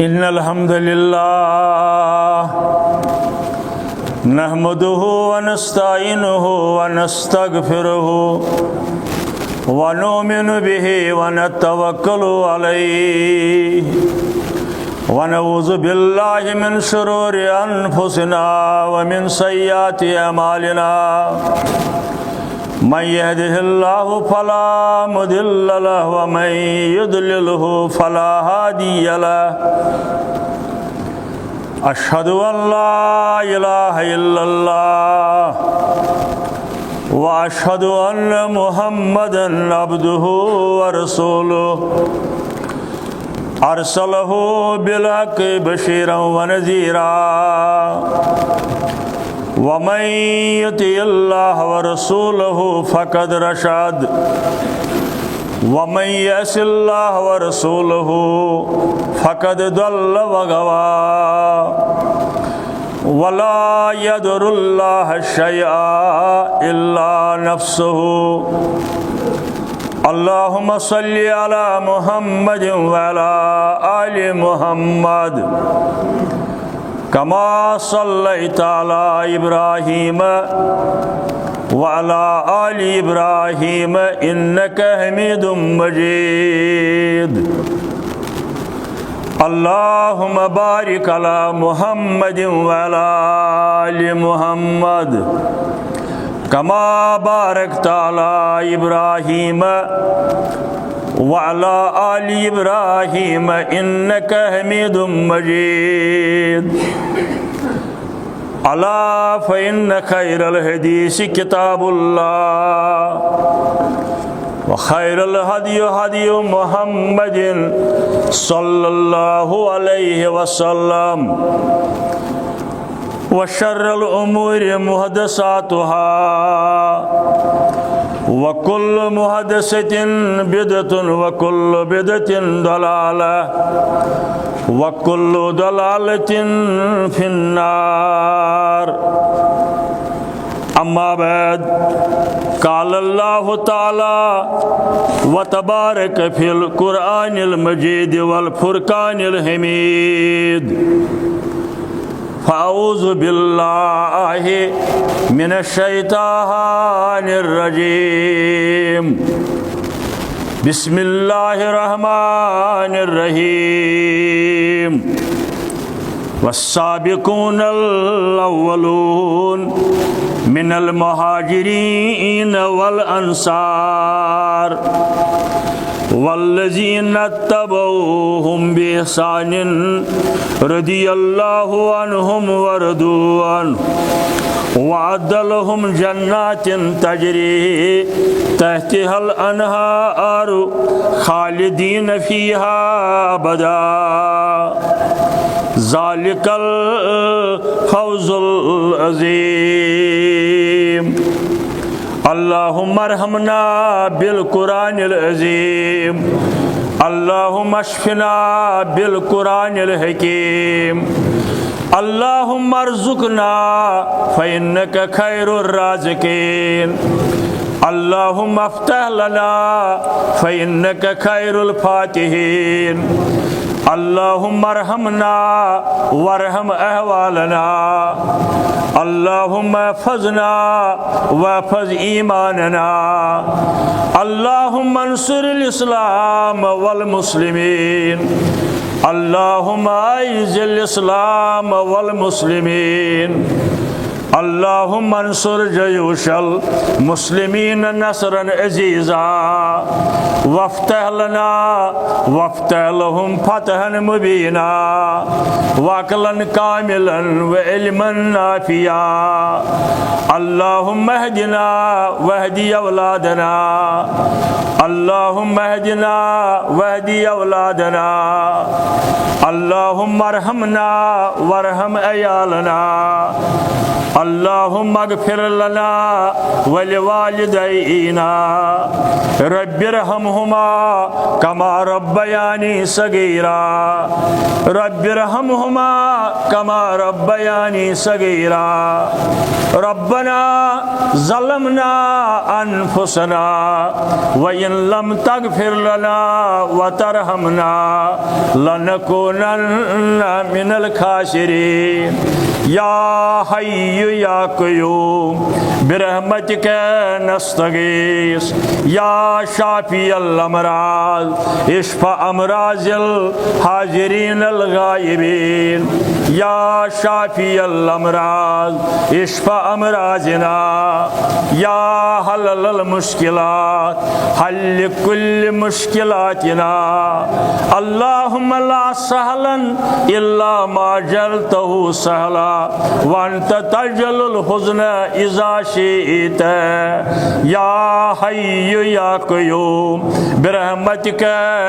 إن الحمد لله نحمده ونستعينه ونستغفره ونؤمن به ونتوكل عليه ونعوذ بالله من شرور أنفسنا ومن سيئات أعمالنا من يهده الله فلا مضل له ومن يضلله فلا هادي له أشهد أن لا إله إلا الله وأشهد أن محمدًا عبده ورسوله أرسله بالحق بشيرا ونذيرا ومن يطع الله ورسوله فقد رشد ومن يعص الله ورسوله فقد ضل وغوى ولا يضر الله شيئا إلا نفسه اللهم صل على محمد وعلى آل محمد كما صليت على إبراهيم وعلى آل إبراهيم إنك حميد مجيد اللهم بارك على محمد وعلى آل محمد كما باركت على إبراهيم وعلى آل إبراهيم إنك حميد مجيد ألا فإن خير الحديث كتاب الله وخير الهدي هدي محمد صلى الله عليه وسلم وشر الأمور محدثاتها وكل محدثة بدعة وكل بدعة ضلالة وكل ضلالة في النار أما بعد قال الله تعالى وتبارك في القرآن المجيد والفرقان الحميد فأعوذ بالله من الشيطان الرجيم بسم الله الرحمن الرحيم والسابقون الأولون من المهاجرين والأنصار والذين اتبعوهم بإحسان رضي الله عنهم ورضوا عنه وأعد لهم جنات تجري تحتها الأنهار خالدين فيها أبدا ذلك الفوز العظيم اللهم ارحمنا بالقرآن العظيم اللهم اشفنا بالقرآن الحكيم اللهم ارزقنا فإنك خير الرازقين اللهم افتح لنا فإنك خير الفاتحين اللهم ارحمنا وارحم أهوالنا اللهم احفظنا واحفظ إيماننا اللهم انصر الإسلام والمسلمين اللهم أعز الإسلام والمسلمين اللهم انصر جيوش المسلمين نصرا عزيزا وافتح لنا وافتح لهم فتحا مبينا وعقلا كاملا وعلما نافعا اللهم اهدنا واهدي أولادنا اللهم اهدنا واهدي أولادنا اللهم ارحمنا وارحم عيالنا اللهم اغفر لنا ولوالدينا رب ارحمهما كما ربياني صغيرا رب ارحمهما كما ربياني صغيرا ربنا ظلمنا أنفسنا وإن لم تغفر لنا وترحمنا لنكونن من الخاسرين يا حي يا قيوم برحمتك نستغيث يا شافي الأمراض اشف أمراض الحاضرين الغائبين يا شافي الأمراض اشف أمراضنا يا حل المشكلات حل كل مشكلاتنا اللهم لا سهلا إلا ما جعلته سهلا وأنت تجعل الحزن إذا شئت يا حي يا قيوم برحمتك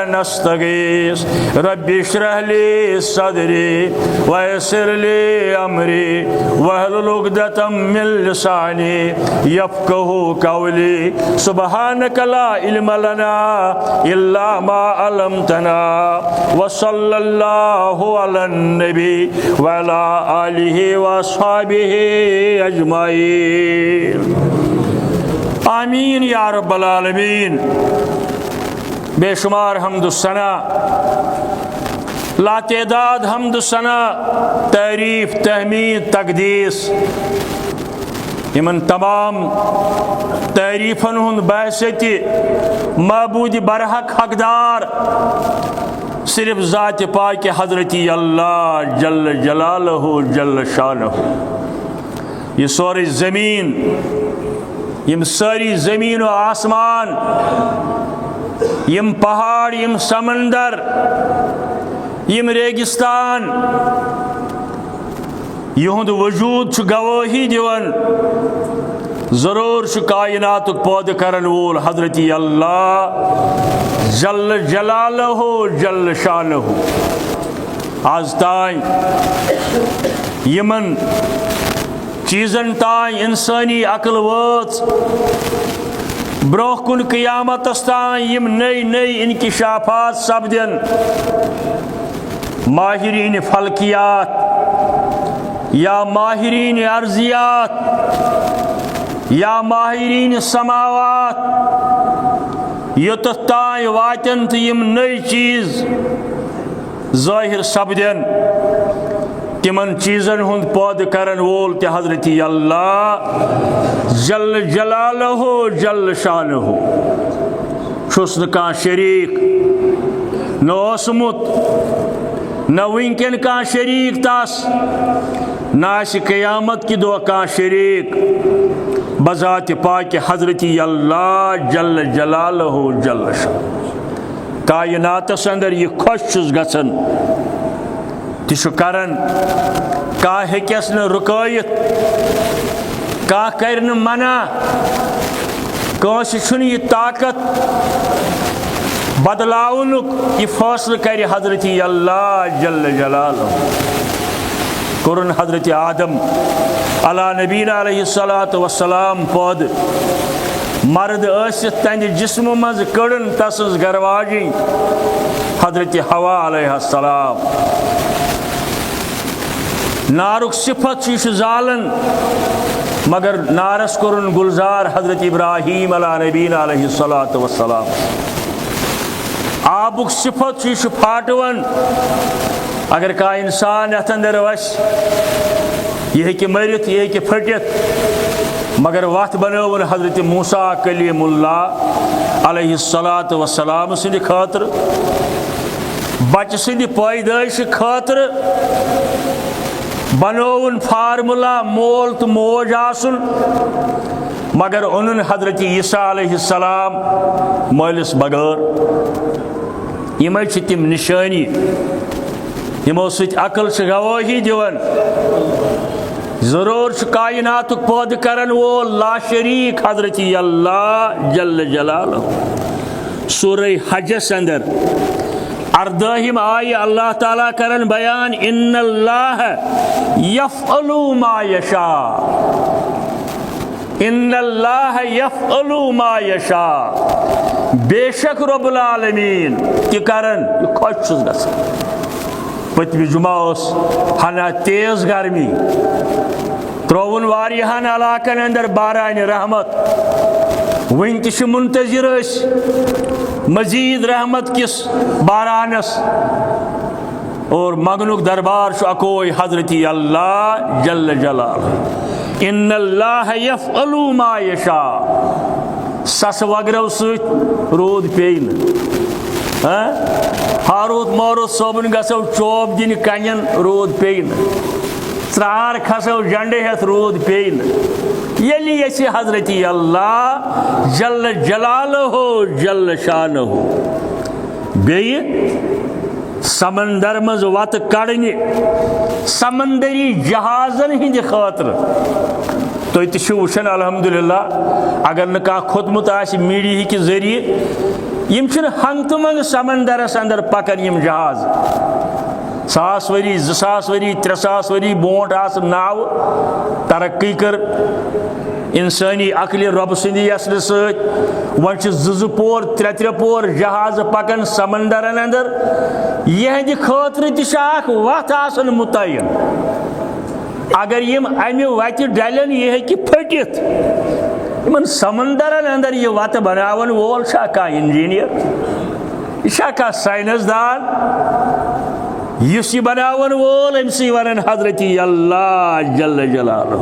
نستغيث ربي اشرح لي صدري ويسر لي أمري واحلل عقدة من لساني يفقهوا قولي سبحانك لا علم لنا إلا ما علمتنا وصلى الله على النبي وعلى آله وأصحابه أجمعين آمين يا رب العالمين بے شمار حمد الثنا لا تعداد حمد الثنا تعریف تحمید تقدیس یمن تمام تعریفن ہند بحثیتی معبود برحق حقدار صرف ذات پاک حضرتی اللہ جل جلالہ جل شانہ یہ سوری زمین یم ساری زمین و آسمان یم پہاڑ یم سمندر یم ریگستان یہند وجود گواہی دیون ضرور کائنات پود کرن وول حضرتی اللہ جل جلالہ جل شانہ آز تائیں یمن چیزن تائیں انسانی عقل وات بروہ کن قیامت تائیں یم نئی نئی انکشافات سپدن ماہرین فلکیات یا ماہرین ارضیات یا ماہرین سماوات یوتھ تائیں واتن تو یم نئی چیز ظاہر سپدن تمن چیزن ہند پود کرن وول تے حضرتی اللہ جل جلالہ جل شانہ چھس نہ کان شریک نہ اوسمت نہ ونکن کان شریک تاس نہ آس قیامت کی دو کان شریک بذات پاک حضرتی اللہ جل جلالہ جل شانہ کائناتس اندر یہ خوش چھس گژھن تہ کرن کان ہیکس نہ رکایت کان کر نہ منع کانس چھن یہ طاقت بدلاونک یہ فیصلہ کر حضرتی اللہ جل جلالہ کرن حضرت آدم علی نبینا علیہ الصلاۃ والسلام پود مرد ٲسِتھ تہنٛدِ جسم مز کڑن تسز گرواجی حضرت حوا علیہ السلام نارک صفت یہ زالن مگر نارس کرن گلزار حضرت ابراہیم علی نبینا علیہ الصلاۃ والسلام آبک صفت یہ پھاٹون اگر کا انسان اتھ اندر وس یہ ہیکہ مرت یہ ہیکہ پھٹت مگر وت بنون حضرت موسیٰ کلیم اللہ علیہ الصلاۃ والسلام سند خاطر بچہ سند پیدائش خاطر بنون فارمولہ مول تو موج آسن مگر انن حضرت عیسیٰ علیہ السلام مالس بغیر یمے چھ تم نشانی یمو سۭتۍ عقل چھ گواہی دِوان ضرور چھ کائناتک پود کرن وول لا شریک حضرتی اللہ جل جلالہ سورہ حجس اندر اردہم آیہ اللہ تعالیٰ کرن بیان ان اللہ یفعل ما یشاء، ان اللہ یفعل ما یشاء، بے شک رب العالمین کہ کرن یہ خوش چھس گژھان۔ پتمہ جمعہ اس ہنا تیز گرمی ترون واریہن علاقن اندر باران رحمت، ون تش منتظر اس مزید رحمت کس بارانس، اور مگنک دربار شو اکوئی حضرت اللہ جل جلالہ۔ ان اللہ یفعل ما یشاء، سس وگرو ست رود پین، ہاروت ماروت صوبن گسو چوب دن کنین رود پین، ژرار کھسو جنڈے ہتھ رود پین، یلی یسی حضرت اللہ جل جلالہ جل شانہ بیہ سمندر مز وت کڑنہ سمندری جہازن ہند خاطر۔ تھی تھی وچھان الحمدللہ اگر نہ کھانا کھوتمت آسہ میڈیا کے ذریعہ یم چھن ہنگ تہ منگ سمندرس اندر پکان یم جہاز، 1000 وری 2000 وری 3000 وری برونٹ آس ناو ترقی کر انسانی عقل رب سند یسر ست ون زٕ پور 3 پور جہاز پکان سمندرن اندر، یہند خاطر تہ اخ وت آسن متعین، اگر یم امہ وتہ ڈلن یہ ہیکہ پھٹتھ۔ یمن سمندرن اندر یہ وت بناون وول چھا کانٛہہ انجینئر، یہ چھا کانٛہہ سائنس دان، یس یہ بناون وول امسی ونن حضرت اللہ جل جلالہ۔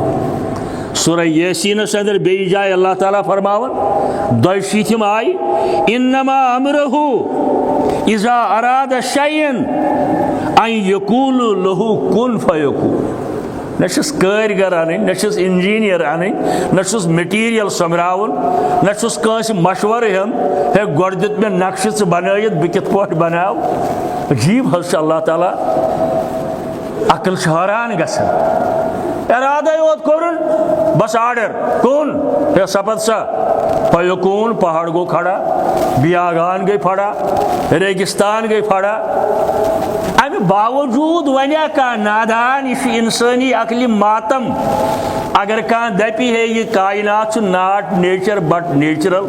سورہ یاسینس اندر بیٚیہِ جائے اللہ تعالیٰ فرماون 42 آیہِ انما امرہ اذا اراد شیئا ان یقول له کن فیکون۔ نہ چھس کٲرۍگر انٕنۍ، نہ چھس انجینئر انٕنۍ، نہ چھس میٹیریل سومبراوُن، نہ چھس کٲنٛسہِ مشورٕ ہیوٚن ہے گۄڈٕ دیُت مےٚ نقشہٕ ژٕ بنٲیِتھ بہٕ کِتھ پٲٹھۍ بناو۔ عجیب حظ چھُ اللہ تعالیٰ، عقل چھِ حٲران گژھان۔ ارادے یوت کورن بس آرڈر کون ہے سپد سا فیکون، پہاڑ گو کھڑا، بیاگان گئی پھڑا، ریگستان گئی پھڑا۔ امہ باوجود ونیا کا نادان یہ انسانی عقلی ماتم، اگر کان دپی ہے یہ کائنات ناٹ نیچر بٹ نیچرل،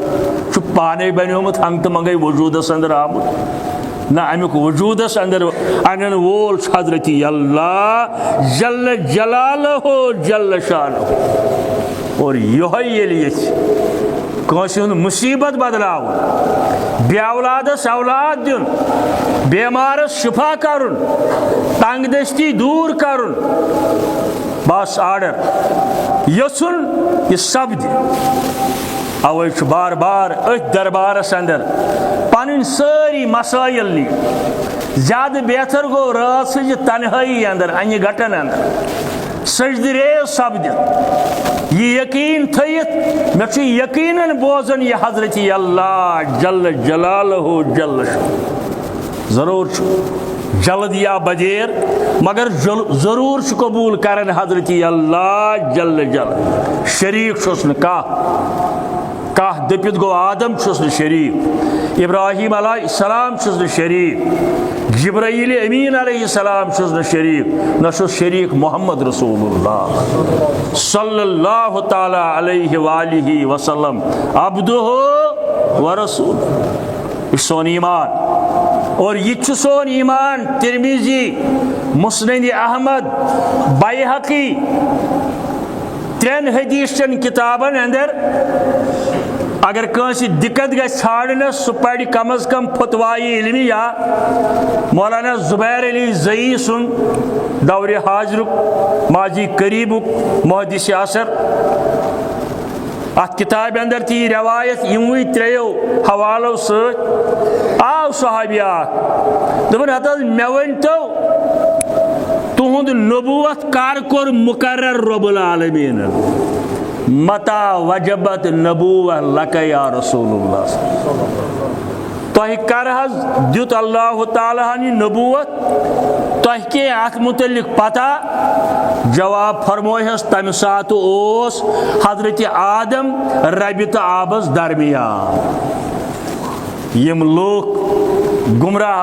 پانے بنیومت ہنگ تو منگے وجودس اندر آمت، نہ امیک وجودس اندر انن وول حضرت اللہ جل جلالہ جل شانہ۔ اور یہ کانٛسہِ ہُنٛد مصیبت بدلاون، بے اولادس اولاد دین، بیمارس شفا کرن، تنگ دستی دور کرن، بس آرڈر یسن یہ سپدِ۔ اوے چھُ بار بار اتھ دربارس اندر پنن ساری مسائل لی، زیادہ بہتر گو رات سج تنہائی اندر انہ گٹن اندر سجدِ ریز سپدِتھ، یہ یقین تھیت مے چھُ یقیناً بوزن یہ حضرت اللہ جل جلالہ جل شانہ۔ ضرور چھُ جلد یا بدیر مگر ضرور چھُ قبول کرن حضرت اللہ جل جلالہ۔ شریک چھُس نہ کانٛہہ دٔپِتھ گوٚو آدم چھُس نہٕ شریک، ابراہیم علیہ السلام چھُس نہٕ شریک، جبرائیل امین علیہ السلام چھُس نہٕ شریک، نہ چھُس شریک محمد رسول اللہ صلی اللہ تعالی علیہ وآلہ وسلم عبدہ ورسولہ۔ یہ سون ایمان، اور یہ چھُ سون ایمان ترمیزی، مسند احمد، بیہقی 3 حدیث چن کتابن اندر اگر کانٛسہِ دقت گژھِ ژھانڈنس سُہ پرِ کم از کم فتوائے علمیہ مولانا زبیر علی زئی سن دور حاضرک ماضی قریبک محدث اثر، ات کتاب اندر تی روایت یموی 3 حوالو ست آو صحابی اکھ دپن ہتہ مے ؤنتو تہند نبوت کر کور مقرر رب العالمین، متا وجبت نبوہ لک یا رسول اللہ۔ تہ کر حض دیت اللہ تعالیٰ ہنی نبوت، تہ کے ات متعلق پتہ؟ جواب فرموہس تمہ سات اوس حضرت آدم ربِ تہ آبس درمیان۔ یم لوک گمراہ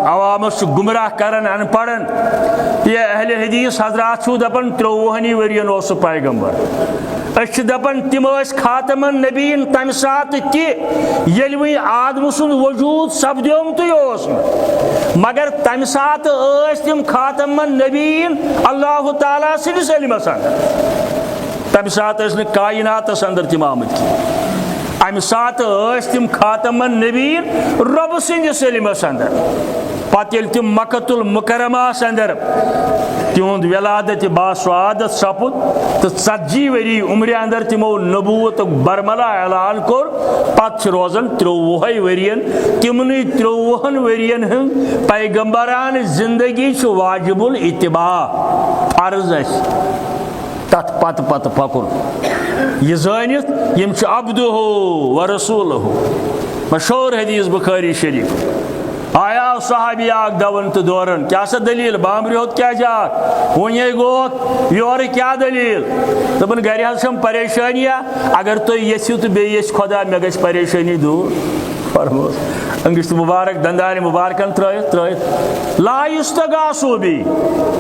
عوامس گمراہ کرن ان پڑھن یہ اہل حدیث حضرات چھو دپن 53 ورین اوس پیغمبر اچھ دپن تم خاتم النبیین تمہ سات یل وی آدم سن وجود سپدیومتے اوس مگر تمہ سات تم خاتم النبیین اللہ تعالیٰ سندس علمس اندر تمہ سات کائناتس اندر تم آمت کی امہ سات تم خاتم النبیین رب سندس علمس اندر پتہ یل تم مکۃ المکرمہ اندر تہند ولادت باسعادت سپد تو 40 وری عمر اندر تمو نبوت برملا اعلان کور پتہ روزان 53 ورین تمنی 53 ورین ہند پیغمبران زندگی واجب الاتباع فرض تت پتہ پتہ پکن یہ زانت یم عبدہ و رسولہ مشہور حدیث بخاری شریف آیا صحابی آگ دون تو دورن کیا سا دلیل بامری ہوت کیا جاک ونی گوت یور کیا دلیل دپن گھر ہم پریشانیاں اگر تو یسیو تو بیس خدا مے گژھِ پریشانی دور فرموس انگشت مبارک دندان مبارکن ترائت لا یستغاثوا بی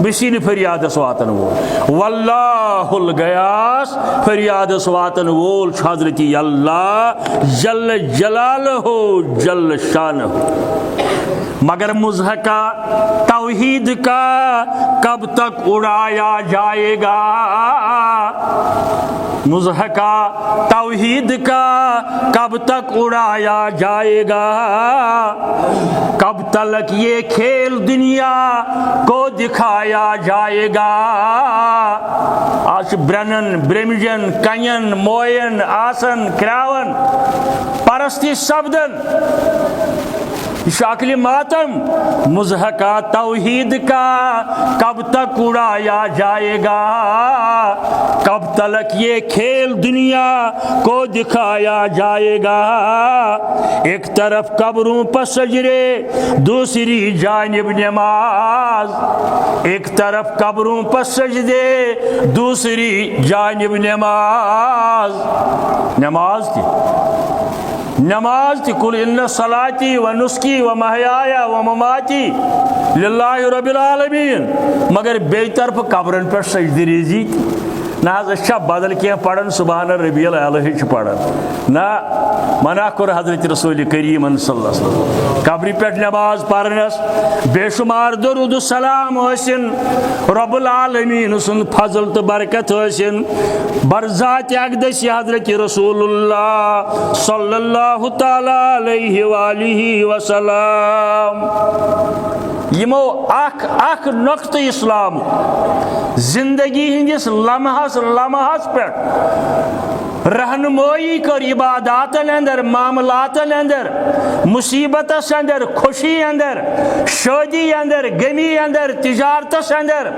بسین فریادس واتن وول واللہ الغیاث فریادس واتن وول حضرت اللہ جل جلالہ جل شانہ مگر مضحکہ توحید کا کب تک اڑایا جائے گا مضحکہ توحید کا کب تک اڑایا جائے گا کب تلک یہ کھیل دنیا کو دکھایا جائے گا آج برنن برمجن کنین موین آسن کراون پرستی سبدن شاکل ماتم مضحکہ توحید کا کب تک اڑایا جائے گا کب تلک یہ کھیل دنیا کو دکھایا جائے گا ایک طرف قبروں پر سجدے دوسری جانب نماز ایک طرف قبروں پر سجدے دوسری جانب نماز تھی نماز تھی قل ان صلاتی و نسکی و محیایا و مماتی للہ رب العالمین مگر بے طرف قبرن پر سجدہ ریزی نہ اچھا بدل کیا پڑھن سبحان ربی العلیہ پڑھن نہ منع کر حضرت رسول کریم صلی اللہ علیہ وسلم قبری پہ نماز پڑھنس بے شمار درود السلام حسن رب العالمین سن فضل تو برکت حسن برذات اقدس حضرت رسول اللہ صلی اللہ تعالی علیہ وآلہ وسلم یمو اخ نقطہ اسلام زندگی ہندس لمحس پہ رہنمائی کر عباداتن اندر معاملاتن اندر مصیبتس اندر خوشی اندر شادی اندر غمی اندر تجارتس اندر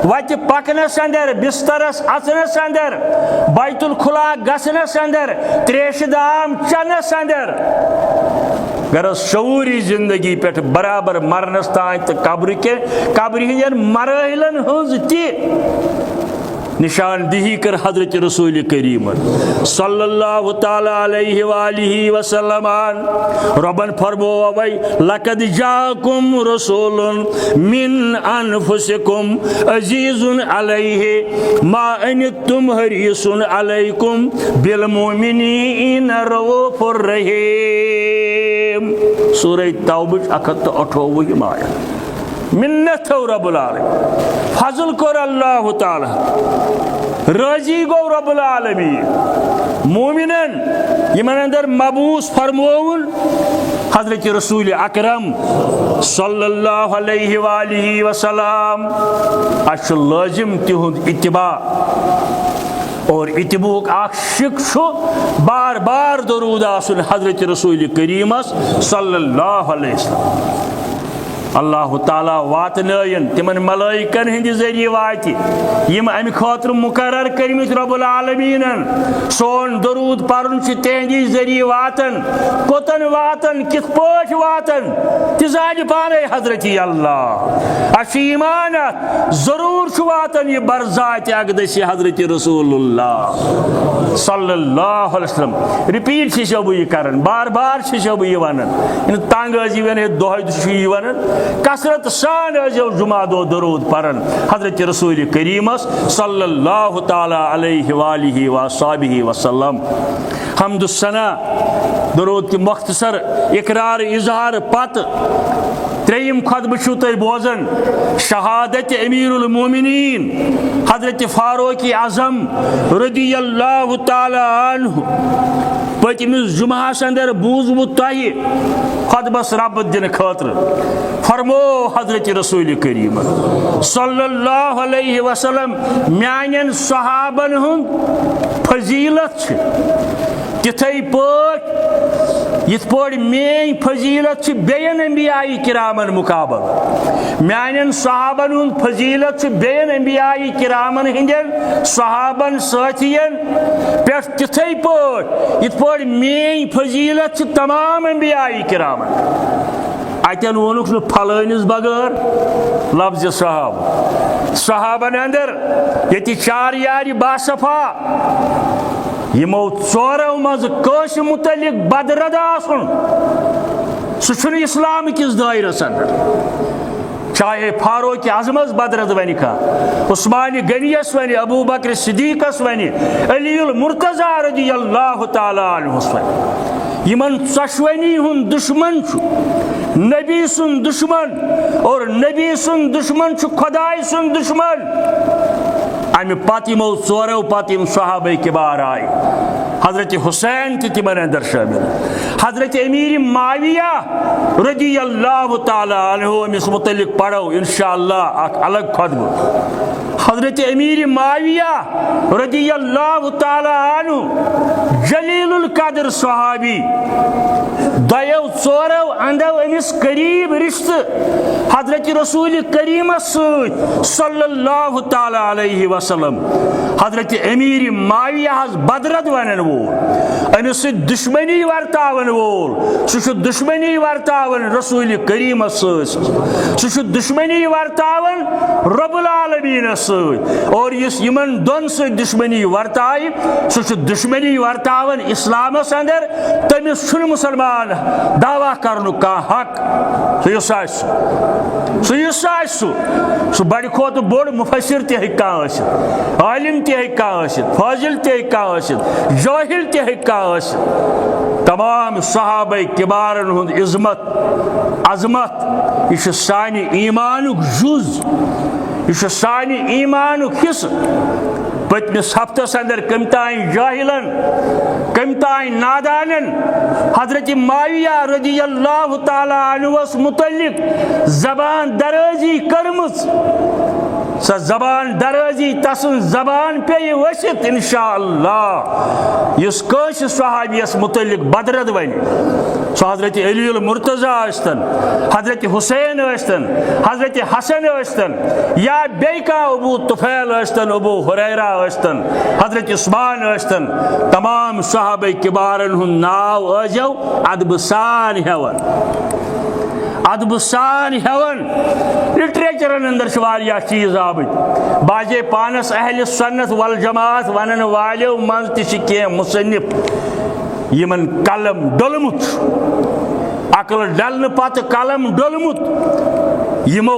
وت پکنس اندر بسترس اچنس اندر بیت الخلا گسنس اندر تریش دام چنس اندر گر شعوری زندگی پہ برابر مرنس تان تو قبر ہند مراحلن ہز تی نشان دہی کر حضرت رسول کریم صلی اللہ تعالی علیہ وآلہ وسلم ربن فرموئی لقد جاکم رسول من انفسکم عزیز علیہ ما انتم حریص علیکم بالمؤمنین رؤوف الرحیم سورہ توبہ 128 آیت منت ہو رب العالمین فضل کر اللہ تعالی راضی گو رب العالمین مومنن یمن اندر مبعوث فرمون حضرت رسول اکرم صلی اللہ علیہ وآلہ وسلم اچھ لازم تہند اتباع اور اتبوک اخ شک بار بار درود آسن حضرت رسول کریم صلی اللہ علیہ وسلم اللہ تعالیٰ واتنائن تمن ملائکن ہند ذریعہ وات یم ام خاطر مقرر کرمت رب العالمین سون درود پرن تہندی ذریعہ واتن کوتن واتن کت پاٹ واتن تزاد پانے حضرت اللہ اشیمان ضرور واتن یہ برزات اقدس حضرت رسول اللہ صلی اللہ علیہ وسلم رپیٹ بہ یہ کرن بار بار بہ یہ ونان تنگ ازی ون دہی ونان کثرت سان ازو جمعہ دو درود پرن حضرت رسول کریمس صلی اللہ تعالی علیہ وآلہ وصحبہ وسلم حمد الثنا درود کی مختصر اقرار اظہار پت تریم خطبہ چھو تہ بوزن شہادت امیر المومنین حضرت فاروق اعظم رضی اللہ تعالی عنہ پتمس جمعہ اندر بوزمت تہ خطبس رب دن خاطر فرمو حضرت رسول کریم صلی اللہ علیہ وسلم میانین صحابن ہند فضیلت تتھے پاٹ یت پاٹ مین فضیلت بین انبیاء کرامن مقابل میانین صحابن ہند فضیلت بین انبیاء کرامن ہندین صحابن ساتھین پہ تتھے پاٹ یت پاٹ مین فضیلت تمام انبیاء کرامن اتن وونک نہ پھلانس بغیر لفظ صحاب صحابن اندر یتی چار یار باصفا یمو ژورو مز کٲنٛسہِ متعلق بدرد آسن سُہ چھُنہٕ اسلام کس دائرس اندر چاہے فاروق اعظمس بدرد ون عثمان غنیس ون ابو بکر صدیقس ون علی المرتضیٰ رضی اللہ تعالی عنہس ون یمن ژۄشوٕنی ہُنٛد دشمن نبی سن دشمن اور نبی سن دشمن خدائے سن دشمن امہ پتہ یمو ژورو پتہ یم صحابہ کبار آئے حضرت حسین تہ تمن اندر شامل حضرت امیر معاویہ رضی اللہ تعالی عنہ امس متعلق پڑھو انشاءاللہ اک الگ خطبہ حضرت امیر معاویہ رضی اللہ تعالی عنہ جلیل القدر صحابی دیو ژورو اندو امس قریب رشتہ حضرت رسول کریم صلی اللہ تعالی علیہ وسلم حضرت امیر معاویہ بدرد ونن وول امس دشمنی ورتاون وول سہ دشمنی ورتاون رسول کریم سہ دشمنی ورتاون رب العالمین اور یس یمن دون سے دشمنی ورتائے سہ دشمنی ورتاون اسلامس اندر تمس چھن مسلمان دعویٰ کرنک کا حق سہ بڑ کھوت بوڑ مفسر تہ ہیکہ عالم تہ ہیکہ فاضل تہ ہیکہ جاہل تہ ہیکہ تمام صحابہ کبارن ہند عظمت یہ سانہ ایمانک جز یہ سانہ ایمانک حصہ پتمس ہفتس اندر کم تائیں جاہلن کم تائیں نادانن حضرت معاویہ رضی اللہ تعالی عنہ متعلق زبان درازی کرمز سا زبان درازی تسن زبان پہ وسط انشاءاللہ یس کس صحابیس متعلق بدرد ون سو حضرت علی المرتضیٰ اشتن حضرت حسین اشتن حضرت حسن اشتن یا بیکا ابو طفیل اشتن ابو حریرہ اشتن حضرت عثمان اشتن تمام صحابہ کبارن ہن ناو اجو ادب سان ہیون ادب سان ہیون لٹریچرن اندر واریاہ چیز آمت باجے پانس اہل سنت والجماعت ونن والیو من تہ مصنف یمن قلم ڈولمت عقل ڈلن پتہ قلم ڈولمت یمو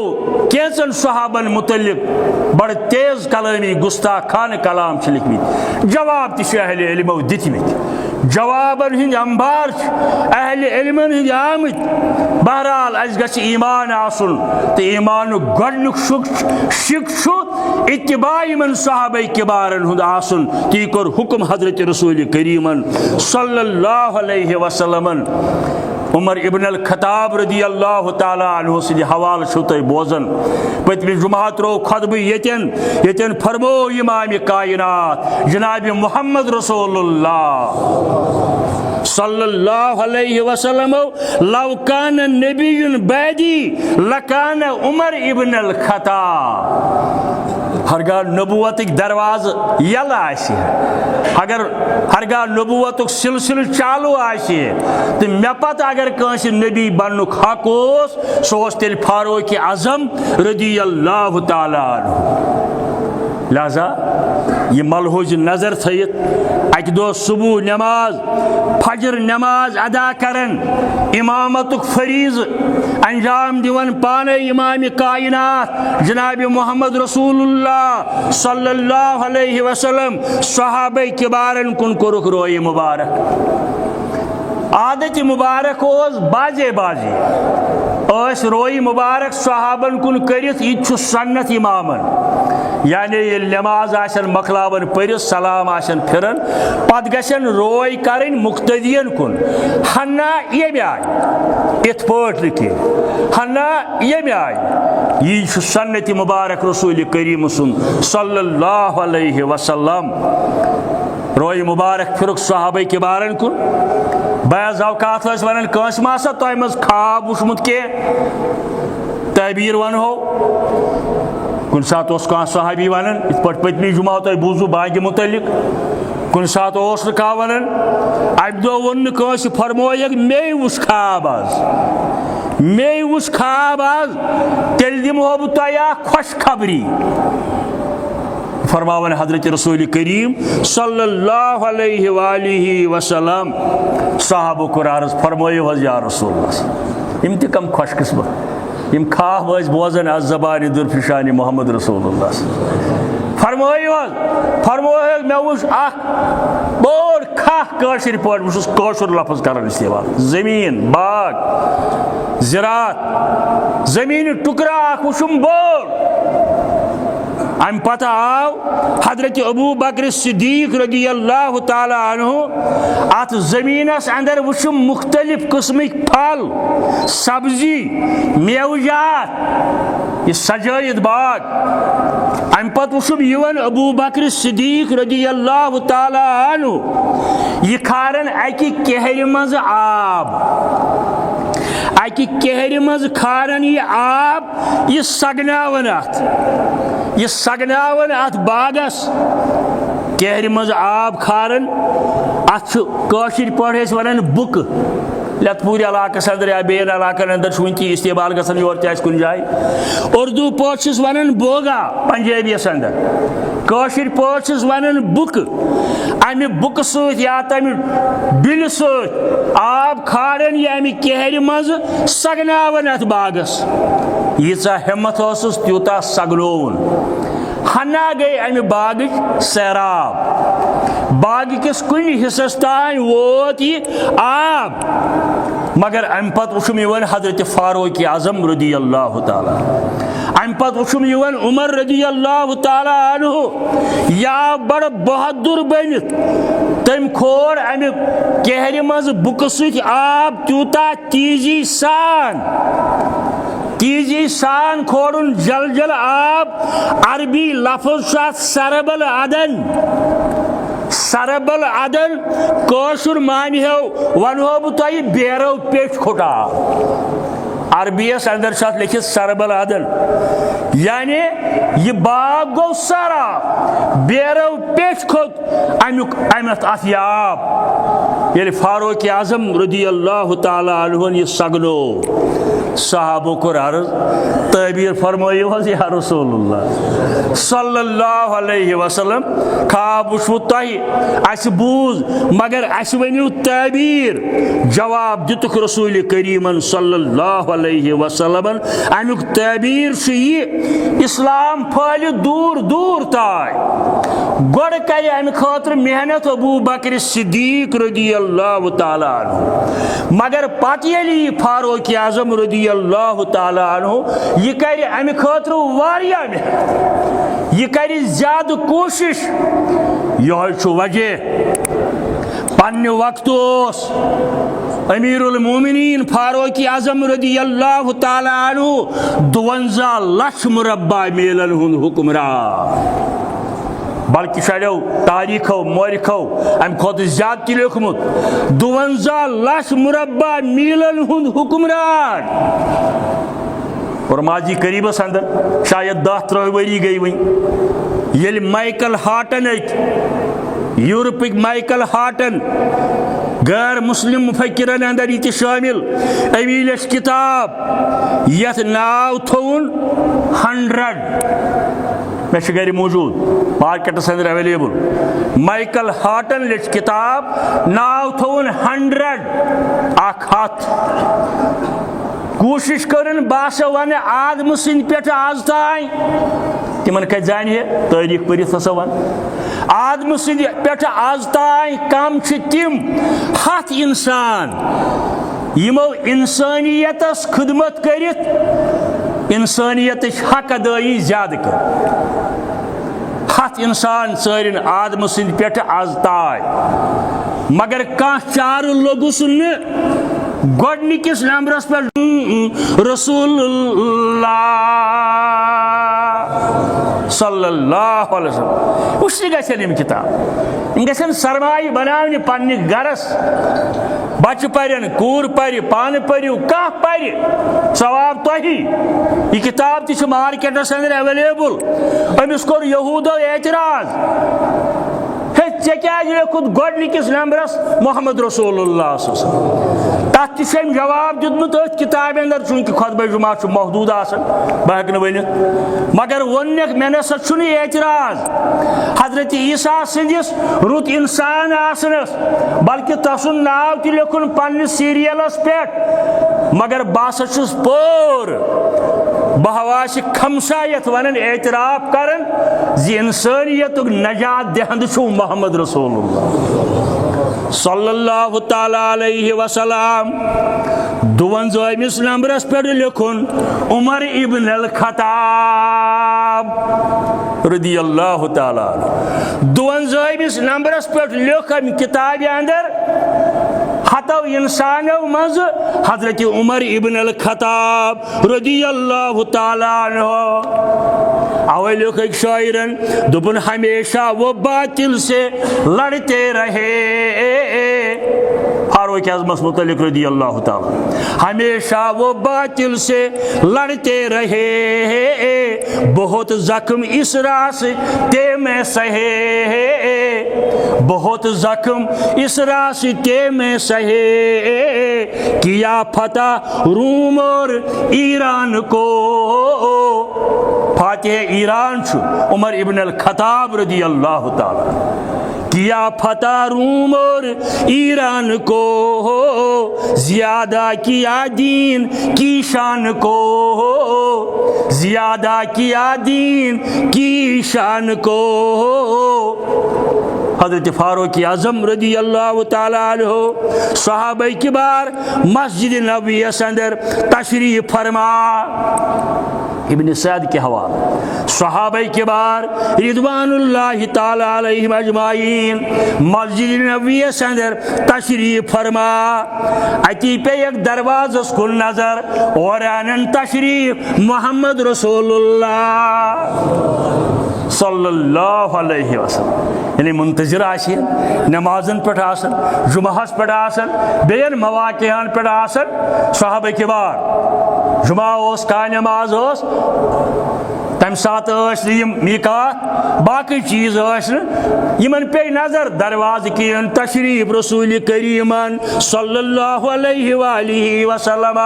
کینچن صحابن متعلق بڑ تیز کلامی گستاخانہ کلام لکھمت جواب تہ اہل علمو دتمت جوابن ہند انبار اہل علمن ہند آمت بہرحال اس گژھِ ایمان آسن تو ایمان گۄڈنیُک شک اتباع یمن صحابہ کبارن ہند آسن تی کور حکم حضرت رسول کریمن صلی اللہ علیہ وسلم عمر ابن الخطاب رضی اللہ تعالی عنہ سند حوالہ چھو تہ بوزن پتمہ جمعہ ترو خطبہ یتن فرمو امام کائنات جناب محمد رسول اللہ صلی اللہ علیہ وسلم لو کان نبی بعدی لکان عمر ابن الخطاب. ہرگاہ نبوتک دروازہ یل آسہِ اگر ہرگاہ نبوتک سلسلہ چالو آسہِ تو مے پتہ اگر کانٛسہِ نبی بننُک حق اوس سُہ اوس تیٚلہِ فاروق اعظم رضی اللہ تعالیٰ عنہ. لہذا یہ ملحوظ نظر تھیت اکہ دہ صبح نماز فجر نماز ادا کرن امامتک فریض انجام دیون پانے امام کائنات جناب محمد رسول اللہ صلی اللہ علیہ وسلم صحابہ کبارن کن کورک روئی مبارک. عادت مبارک اوس بازے بازے اس روئی مبارک صحابن کن کرت یہ سنت امامن. یعنی یہ نماز آشن مکلاون پرس سلام آشن پھرن پت گشن روئی کرن مقتدین کن ہنا یہ آئی ات پٹ لکھی ہنا یہ آئی. یہ سنت مبارک رسول کریم سن صلی اللہ علیہ وسلم. روئی مبارک پھرک صحابہ کبارن کن. بعض اوقات ونان کانس ماسا تہ مز خواب وچمت کی تعبیر ونہو. کن سات اس کان صحابی ونان ات پٹ پتمی جمعہ تہ بوزو بانگہ متعلق. کن سات اس کا ونان اک دہ ون کانس فرمویک مے وچ خواب آز مے وچ خواب آز تیل دمہو بہ تہ خوش خبری. فرماون حضرت رسول کریم صلی اللہ علیہ وآلہ وسلم صحابہ کو عرض فرمائیو حض یا رسول اللہ ام تہ کم خوش قسمت یم خواب ٲسۍ بوزن از زبان درفشان محمد رسول اللہ. فرمائیو فرمویو مے وچھ اخ بوڑ کھاہ کٲشِر پٲٹھۍ بہٕ چھُس کٲشُر لفظ کران استعمال زمین باغ زراعت زمین ٹکرا اخ وچھُم بوڑ. ام پتہ آو حضرت ابو بکر صدیق رضی اللہ تعالی عنہ ات زمینس اندر وچھم مختلف قسمک پھل سبزی میوجات یہ سجائد باغ. ام پتہ وچھم یون ابو بکر صدیق رضی اللہ تعالی عنہ یہ کھارن اکہ کہر مز آب اکہ کہر مز کھارن یہ آب یہ سگناون ات باغس کہر مز آب کھارن ات کاشر پٲٹھۍ ٲسۍ ونان بُکہٕ لت پوری علاقس اندر یا بین علاقن اندر ون تی استعمال گژھان یور تہ کن جائے. اردو پٲٹھۍ چھِس ونان بوگا پنجٲبیس اندر کاشر پٲٹھۍ چھِس ونان بُکہٕ. امہ بُکہٕ سۭتۍ یا تمہ بِلہِ سۭتۍ آب کھارن یہ امہ کہر مز سگناون ات باغس. ییژاہ ہمت ٲسٕس تیوٗتاہ سگنووُن. ہنا گئی امہ باغٕچ سیراب. باغ کس کن حصس تان ووت یہ آب مگر ام پتہ وچھم یون حضرت فاروق اعظم رضی اللہ تعالی. ام پتہ وچھم یون عمر رضی اللہ تعالی عنہ یا بڑ بہادر بنت تم کھور امہ کہر مز بُکہٕ سۭتۍ آب تیوٗتاہ تیزی سان کھورن جل جل آب. عربی لفظ شاہ سربل عدن کاشر معنی ہو ونہو بہ تہ بیرو پیٹ کھوٹا. عربیس اندر شاہ لکھت سربل عدن یعنی یہ باغ گو سارا بیرو پیٹ کھوت امت ات یہ آب. ییٚلہِ فاروق اعظم رضی اللہ تعالی عنہ یہ سگنو صحابہ کو عرض تعبیر فرمائیو حض یا رسول اللہ صلی اللہ علیہ وسلم خواب وچھو تہ اس بوز مگر اس ونیو تعبیر. جواب دتک رسول کریم صلی اللہ علیہ وسلم امیک تعبیر یہ اسلام پھل دور دور تائے. گوڑ کرے امہ خاطر محنت ابو بکر صدیق رضی اللہ تعالی عنہ مگر پتہ ییٚلہِ فاروق اعظم رضی اللہ تعالی عنہ یہ کرِ امہ خاطر واریاہ محنت یہ کرِ زیادہ کوشش. یہ چھُ وجہ پنہ وقت اوس امیر المومنین فاروق اعظم رضی اللہ تعالی عنہ 52 لچھ مربع میلن ہند حکمران. بلکہ شاڑو تاریخو مورخو ام کھت زیادہ تہ لیوکھمت 52 لچھ مربع میلن ہند حکمران اور ماضی قریبس اندر شاید 10-13 وری گئی ون یل مائیکل ہارٹن یورپک مائیکل ہارٹن غیر مسلم مفکرن اندر یہ شامل امی لچھ کتاب یت ناو تھون 100 میں گھر موجود مارکیٹس اندر اویلیبل مائیکل ہارٹن لچھ کتاب ناو تھون 100 ہتھ کوشش کرن باسو ون آدم سند پہ آز تائیں تمن کت زان ہے تاریخ پرت ہسا ون آدم سند پہ آز تائیں کم تم 100 انسان یمو انسانیتس خدمت کرت انسانیت حق ادائی زیادہ کر 100 انسان ثارن آدم سند پہ آز تائیں مگر کان چار لوگس گۄڈنِکِس نمبرس پہ رسول اللہ صلی اللہ علیہ وسلم اس گھن یم کتاب گھن سرمایہ بناونہِ پننہِ گرس بچہ پرن کور پرِ پانہ پٔرِو کانٛہہ پرِ ثواب تۄہی یہ کتاب تہ مارکیٹس اندر اویلیبل امس کوٚر یہودو اعتراض ہے ژےٚ کیٛازِ لیوکھُتھ گۄڈنِکِس نمبرس محمد رسول اللہ صلی اللہ علیہ وسلم تتھ تہ چھُ جواب دیُتمُت أتھۍ کتابہِ اندر چوٗنٛکہِ خۄطبہ جمعہ چھُ محدوٗد آسان بہٕ ہٮ۪کہٕ نہٕ ؤنِتھ مگر ووٚننکھ مےٚ نسا چھُنہٕ اعتراض حضرت عیسیٰ سٕنٛدِس رُت انسان آسنس بلکہ تسُنٛد ناو تہِ لیوکھُن پننِس سیریلس پٮ۪ٹھ مگر بہٕ ہسا چھُس پوٗرٕ بہ حواس خمسہ یتھ ونان اعتراف کرن زِ انسانیتُک نجات دہند چھُ محمد رسول اللہ صلی اللہ تعالی علیہ وسلم 52 نمبرس پہ لکھن عمر ابن الخطاب رضی اللہ تعالی عنہ 52 نمبرس پہ لکھ ام کتاب اندر ہتو انسانو مز حضرت عمر ابن الخطاب رضی اللہ تعالی عنہ اوے لکھ ایک شاعرن دپن ہمیشہ وہ باطل سے لڑتے رہے فاروق اعظم متعلق رضی اللہ تعالی ہمیشہ وہ باطل سے لڑتے رہے بہت زخم اس راستے میں سہے بہت زخم اس راستے میں سہے کیا فتح روم اور ایران کو فاتح ایران عمر ابن الخطاب رضی اللہ تعالی کیا فتح روم اور ایران کو زیادہ کیا دین کی شان کو زیادہ کیا دین کی شان کو حضرت فاروق اعظم رضی اللہ تعالی عنہ صحابہ کبار مسجد نبوی اندر تشریف فرما ابن سعد کے حوالے صحابہ کبار رضوان اللہ تعالی علیہم اجمعین مسجد نبوی اندر تشریف فرما اتی پہ ایک دروازس کن نظر اور انن تشریف محمد رسول اللہ صلی اللہ علیہ وسلم یعنی منتظر آسین نمازن پہ آسن جمعہس پہ آسن بین مواقعان پہ آسن صحابہ کبار جمعہ اوس کا نماز اوس تم سات میقات باقی چیز یمن پہ نظر دروازہ کین تشریف رسول کریمن صلی اللہ علیہ وآلہ وسلم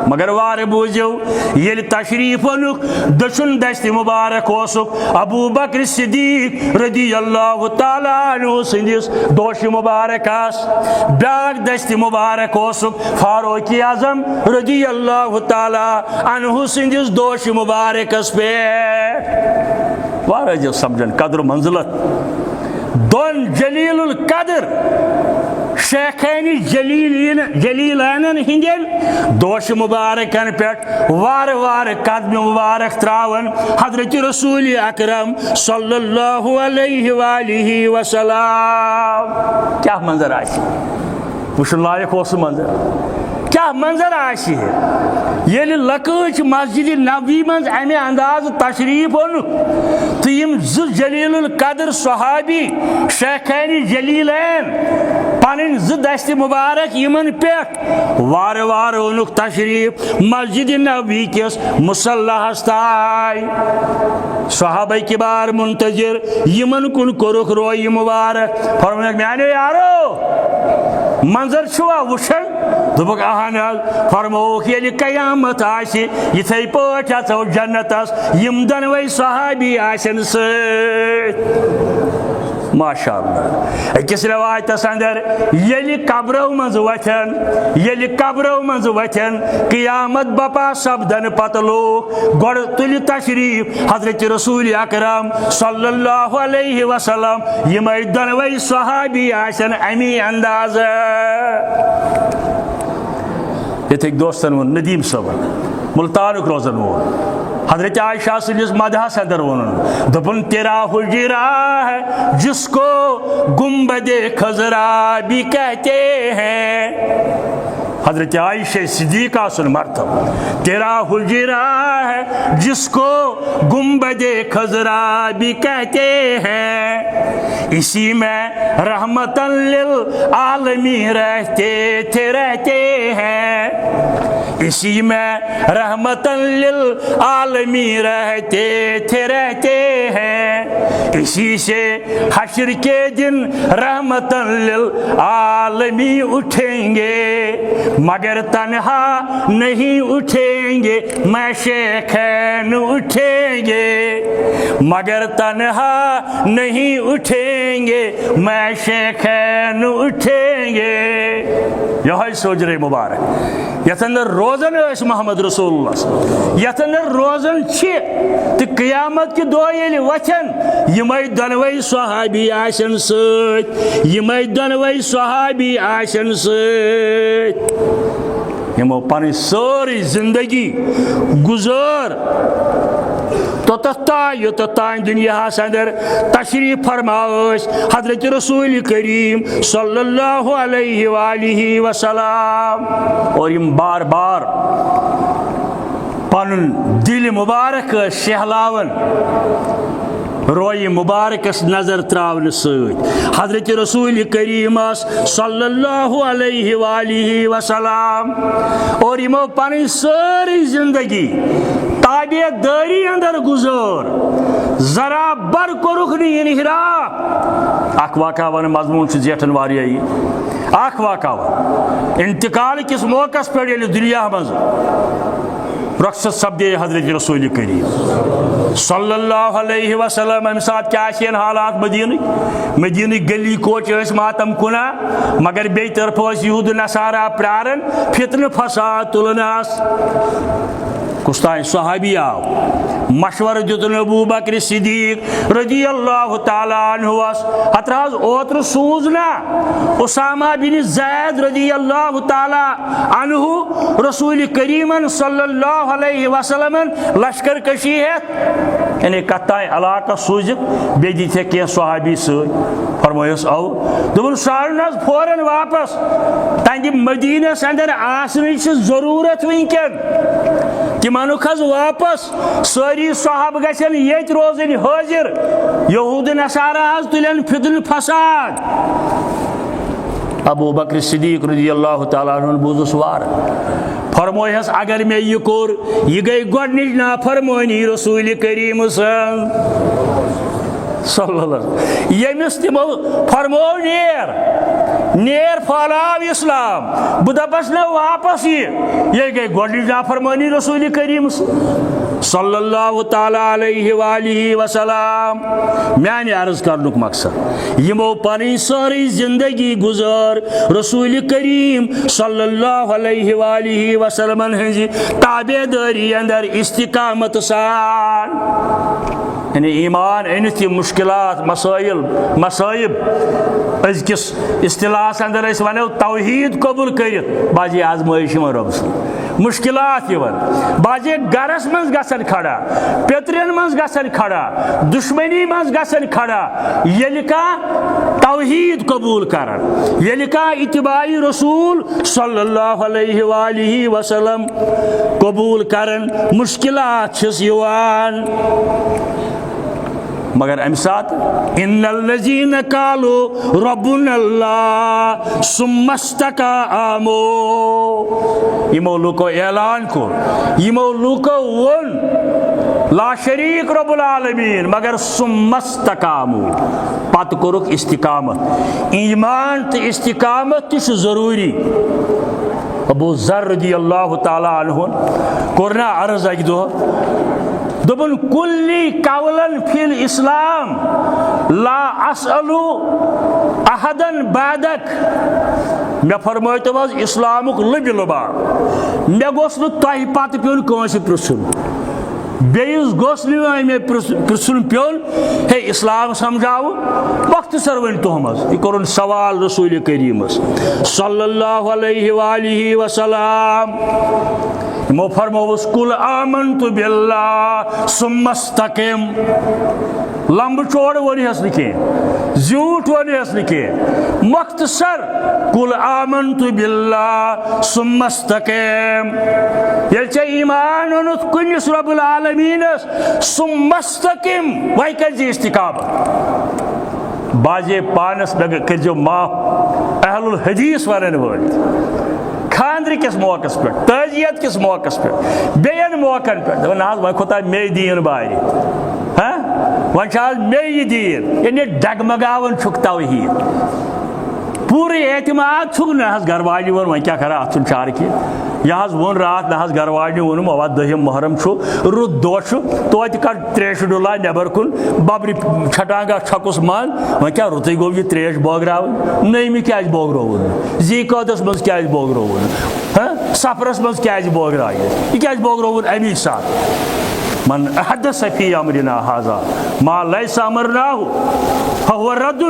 مگر وار بوزیو یل تشریف انک دچن دست مبارک اوسک ابو بکر صدیق رضی اللہ تعالی عنہ سندس دوش مبارک آس بیاک دست مبارک اوسک فاروق اعظم رضی اللہ تعالی عنہ سندس دوش مبارک پہ واریاہ سمجھن قدر منزلت دون جلیل القدر شیخین جلیلین ہندین دوش مبارکن پہ وار وار قدم مبارک تراون حضرت رسول اکرم صلی اللہ علیہ وآلہ وسلم کیا منظر آئی وشن لائق اس منظر کیا منظر آسی یل لکچ مسجد نبوی من امہ انداز تشریف اون تو یم جلیل القدر صحابی شیخین جلیلین پن دست مبارک یمن پیٹ وار وار اونک تشریف مسجد نبوی کس مصلحس تائ صحابہ کبار منتظر یمن کن کورک روی مبارک فرمائے میانو یارو منظر چھوا وشن دبک اہن فرموک یل قیامت آسی یتھے پاٹ اژو جنتس یم دنوے صحابی آسن ست ماشاء اللہ اکس روایتس اندر یل قبرو مز وتھن قیامت بپا سپدن پتہ لوگ گوڑ تل تشریف حضرت رسول اکرم صلی اللہ علیہ وسلم یمے دنوے صحابی آسن امی انداز یتھک دوستن ون ندیم صبر ملتانک روزن وول حضرت عائشہ سندس مدحس اندر ون دپن تیرا حجرا ہے جس کو گنبد خضرا بھی کہتے ہیں حضرت عائشہ صدیقہ سن مرتبہ تیرا حجرا ہے جس کو گنبد خضرا بھی کہتے ہیں اسی میں رحمت للعالمین رہتے ہیں اسی میں رحمت للعالمین رہتے ہیں اسی سے حشر کے دن رحمت للعالمین اٹھیں گے مگر تنہا نہیں اٹھیں گے میں شیخین اٹھیں گے مگر تنہا نہیں اٹھیں گے میں شیخین اٹھیں گے یہ سوجر مبارک یتھ اندر روزن اس محمد رسول اللہ یتھ اندر روزن تو قیامت کے دو یل وتھن یمے دنوے صحابی آسن ست یمے دنوے صحابی آسن ست یمو پن ساری زندگی گزار توتان دنیا اندر تشریف فرماش حضرت رسول کریم صلی اللہ علیہ وآلہ وسلم اور یم بار بار پن دل مبارک شہلاون روی مبارکس نظر تراون ست حضرت رسول کریم صلی اللہ علیہ وآلہ وسلم اور یمو پن ساری زندگی تابع داری اندر گزار ذرا بر کورک نی انحراف اخ واقعہ ون مضمون زیٹھن واریائی اخ واقعہ ون انتقال کس موقع پہ یل دنیا مز رخصت سپدے حضرت رسول کریم صلی اللہ علیہ وسلم امہ سات کیا حالات مدینہ گلی کوچ ماتم کنا مگر بی طرف یہود نصارہ پرارن فتنہ فساد تلناس کس تائیں صحابی آو مشورہ دیتن ابو بکر صدیق رضی اللہ تعالیٰ عنہ حتراز اوتر سوزنا اسامہ بن زید رضی اللہ تعالیٰ عنہ رسول کریم صلی اللہ علیہ وسلم لشکر کشی ہے یعنی کتائیں علاقہ سوزک بے دیتے کیا صحابی سے فرمائیس او دبن سارناز فوراً واپس تانجی مدینہ سندر آسنی سے ضرورت وینکن تمانو کھز واپس ساری صحاب گھن یت روزن حاضر یہود نصارہ تلن فتن فساد ابو بکر صدیق رضی اللہ تعالیٰ عنہ بوزس وار فرمویس اگر میں یہ کور یہ گئی گۄڈنِچ نافرمانی رسول کریم صلی اللہ علیہ وسلم یمس تمو فرمو نیر پھالاو اسلام بہ دپس نہ واپس یہ گئی گۄڈنِچ نافرمانی رسول کریم صلی اللہ تعالیٰ علیہ وآلہ وسلم میانہ عرض کرنک مقصد یمو پنی ساری زندگی گزار رسول کریم صلی اللہ علیہ وآلہ وسلم ہنز تابع داری اندر استقامت سان یعنی ایمان انت مشکلات مسائب ازکس اصطلاح اندر ونو توحید قبول کرت باجی آزمائش رب مشکلات بازے گرس من گژھن کھڑا پیترین من گژھن کھڑا دشمنی من گژھن کھڑا ییٚلہِ کانٛہہ توحید قبول کرن ییٚلہِ کانٛہہ اتباع رسول صلی اللہ علیہ وآلہ وسلم قبول کرن مشکلات چھس یوان مگر امہ سات ان الذین قالوا ربنا اللہ ثم استقاموا یمو لوکو اعلان کور یمو لوکو ون لا شریک رب العالمین مگر ثم استقاموا پت کورک استقامت ایمان تو استقامت تہ ضروری ابو ذر رضی اللہ تعالی عنہ کورنا عرض اکہ دہ دبن کلی قولن فی الاسلام لا اسألو احدن بعدک مے فرمائتو حظ اسلامک لبہ لبا مے گوس نہ تہ پتہ پیون کٲنٛسہِ پرژھُن بیس گوس نہ مے پرژھُن پیون ہے اسلام سمجھاو مختصر ون تہم حظ یہ کورن سوال رسول کریم صلی اللہ علیہ وآلہ وسلم یمو فرموس قل آمنت باللہ ثم استقم لمبہ چوڑ ونہس نہ کینٛہہ زیوٗٹھ ونہس نہ کینٛہہ مختصر قل آمنت باللہ ثم استقم ییٚلہِ ژےٚ ایمان اوٚنُتھ کُنس رب العالمینس ثم استقم وۄنۍ کٔرۍ زِ استقامت بازے پانس مے کٔرزیو معاف اہل الحدیث ونن وٲلۍ خاندر کس موقع پہ تعزیت کس موقع پہ بین موقع پہ دپان نہ وۄنۍ کھوٚتا مے دیٖن بارِ وۄنۍ چھُ آز مے یہِ دیٖن یعنی ڈگمگاوان چھُکھ توحید پوٗرٕ اعتماد چھُکھ نہ حظ گھر واجنہِ ووٚن وۄنۍ کیٛاہ کرا اتھ چھُنہٕ چارٕ کینٛہہ یہ حظ ووٚن راتھ نہ حظ گھر واجنہِ ووٚنُم اوا 10 محرم چھُ رُت دۄہ چھُ توتہِ کڑ تریشہِ ڈُلا نیبر کُن ببرِ چھٹانگا چھکُس منٛز وۄنۍ کیٛاہ رُتٕے گوٚو یہِ تریش بٲگراوٕنۍ نٔیمہِ کیٛازِ بٲگرووُن ذی قعدس منٛز کیٛازِ بٲگرووُن سفرس منٛز کیٛازِ بٲگرایہِ یہِ کیٛازِ بٲگرووُن امی ساتہٕ من احدث فی امرنا ھذا ما لیس امرناہ فہو رد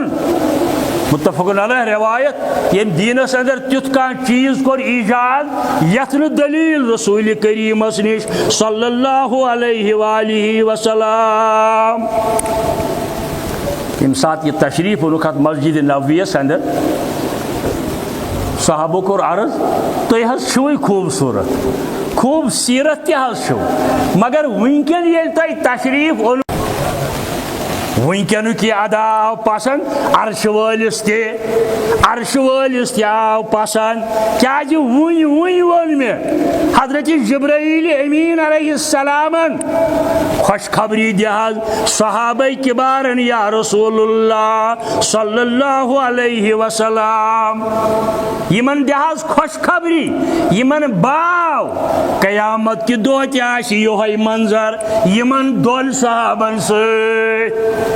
متفق علیہ روایت یم دینس اندر تیُتھ کانٛہہ چیز کور ایجاد یتھ نہٕ دلیل رسول کریمس نش صلی اللہ علیہ وآلہ وسلم یم سات یہ تشریف اونُکھ اتھ مسجد نبویس اندر صحابہ کور عرض تُہۍ حظ چھُوٕے خوٗبصوٗرت خوٗبصیٖرت تہِ حظ چھُو مگر وٕنکٮ۪ن ییٚلہِ تۄہہِ تشریف اوٚنُو ونکینک یہ ادا آو پسند عرش وٲلِس تہِ آو پسند کیازِ ون مے حضرت جبرائیل امین علیہ السلامن خوشخبری دی حظ صحابہ کبارن یا رسول اللہ صلی اللہ علیہ وسلم یمن دی حظ خوشخبری یمن باو قیامت کہ دۄہ تہِ آسہِ یِہوٚے منظر یمن دۄن صحابن سۭتۍ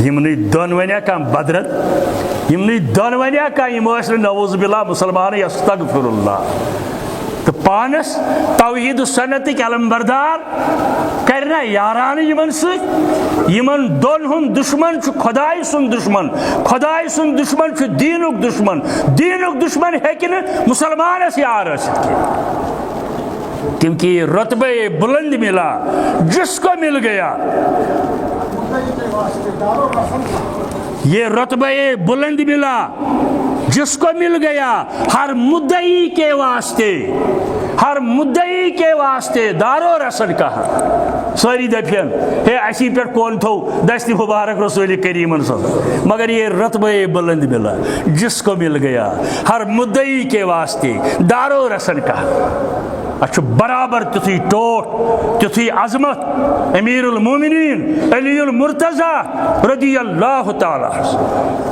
یمنٕے دۄن ونیا کانٛہہ بدرت یمنٕے دۄن ونیا کانٛہہ یِم ٲسۍ نہٕ نعوذ باللہ مُسلمانٕے استغفر اللہ تہٕ پانس توحید سنتٕکۍ علمبردار کرِ نا یارانہٕ یمن سۭتۍ یمن دۄن ہُنٛد دشمن چھُ خۄداے سُنٛد دشمن خۄداے سُنٛد دشمن چھُ دیٖنُک دشمن ہیٚکہِ نہٕ مُسلمانس یار ٲسِتھ کینٛہہ کیونکہ یہ رتبہ بلند ملا جس کو مل گیا یہ رتبہ بلند ملا جس کو مل گیا ہر مدعی کے واسطے دارو رسن کہا ساری دفین ہے اسی پر کون تھو دست مبارک رسول کریم صلی مگر یہ رتبہ بلند ملا جس کو مل گیا ہر مدعی کے واسطے دارو رسن کہا اچھا برابر تتھی ٹوٹ تتھی عظمت امیر المومنین علی المرتضی رضی اللہ تعالی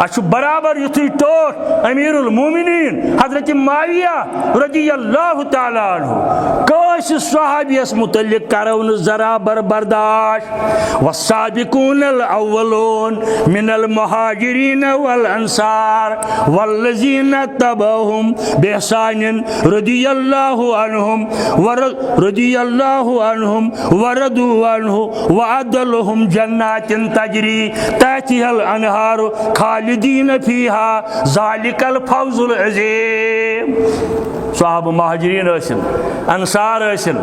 اچھا برابر یتھی ٹوٹ امیر المومنین حضرت معاویہ رضی اللہ تعالی عنہ کٲنٛسہِ صحابیَس مُتعلِق کرو نہٕ ذرا برداشت. والسابقون الاولون من المهاجرين والانصار والذين اتبعوهم باحسان رضي الله عنهم ورضوا عنه وأعد لهم جنات تجري تحتها الانهار خالدين فيها ذلك الفوز العظيم. صحابہ مہاجرین ٲسِن، انصار ٲسِن،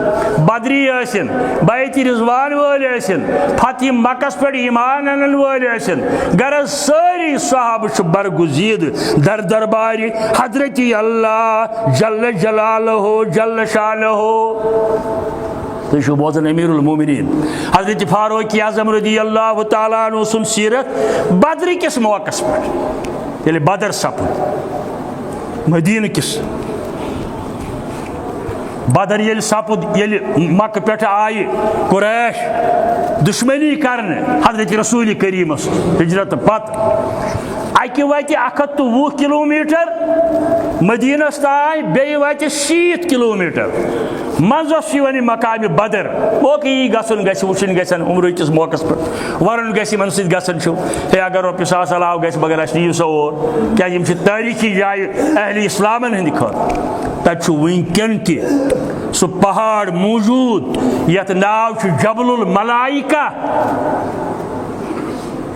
بدری ٲسِن، بیت رضوان وٲلۍ ٲسِن، فتح مکس پٮ۪ٹھ ایمان انن وٲلۍ ٲسِن، غرض سٲری صحابہ چھِ برگزیٖد در دربارِ حضرت اللہ جل جلالہ جل شانہ. تُہۍ چھِو بوزان امیر المومنین حضرت فاروق اعظم رضی اللہ تعالیٰ عنہ سُنٛد سیرت بدرِ کِس موقعس پٮ۪ٹھ ییٚلہِ بدر سپُد مدیٖنہٕ کِس بدر ییٚلہِ سپُد ییٚلہِ مکہٕ پٮ۪ٹھ آیہِ قریش دشمنی کرنہِ حضرت رسول کریٖمس ہجرت پتہٕ اکہِ وتہِ 120 کلوٗمیٖٹر مدیٖنس تانۍ بیٚیہِ وتہِ 60 کلوٗمیٖٹر منٛزس چھُ یِوان یہِ مقامہِ بدر. اوکے گژھُن گژھِ وٕچھُن گژھن عمرٕ کِس موقعس پٮ۪ٹھ ورُن گژھِ یِمن سۭتۍ گژھن چھُ ہے اگر رۄپیہِ ساس علاوٕ گژھِ مگر اَسہِ نِیِو سا اور کیٛازِ یِم چھِ تٲریٖخی جایہِ اہلِ اِسلامن ہٕنٛدِ خٲطرٕ. تَتہِ چھُ وٕنکٮ۪ن تہِ سُہ پہاڑ موٗجوٗد یتھ ناو چھُ جبل الملائکہ.